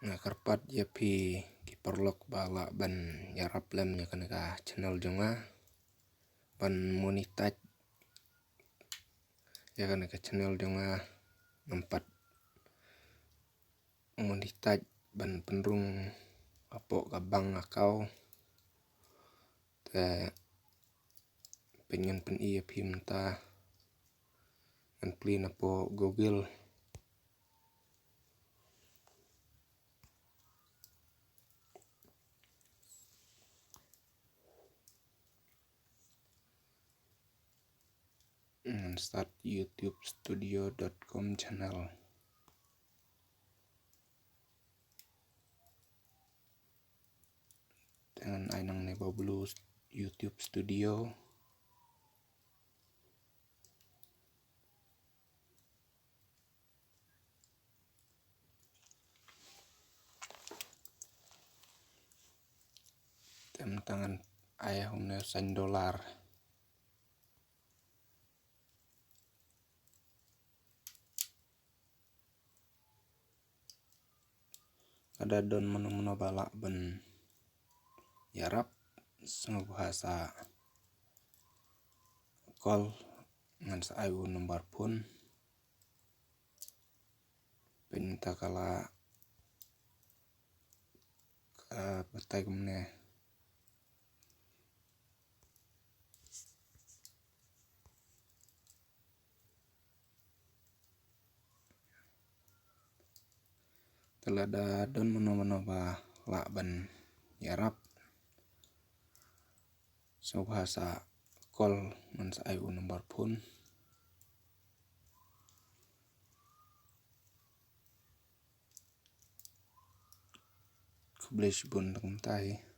Ngakarpat ya pi kiperlok bala ban yarap lem ya ka channel jonga ban monetize ya ka channel jonga empat monetize ban penrung apo kabang akau te pengen pen iya pi menta an plin apo Google start youtubestudio.com channel dengan ainang nebo blue YouTube Studio tem tangan ayah umne $1 ada don meno bala ben yarap sang bahasa call ngan sa ayu nomor pun penita kala batai kumne telada don meno ba la ban yarap so bahasa call ngan sa ayu nomor pun kublish bun tai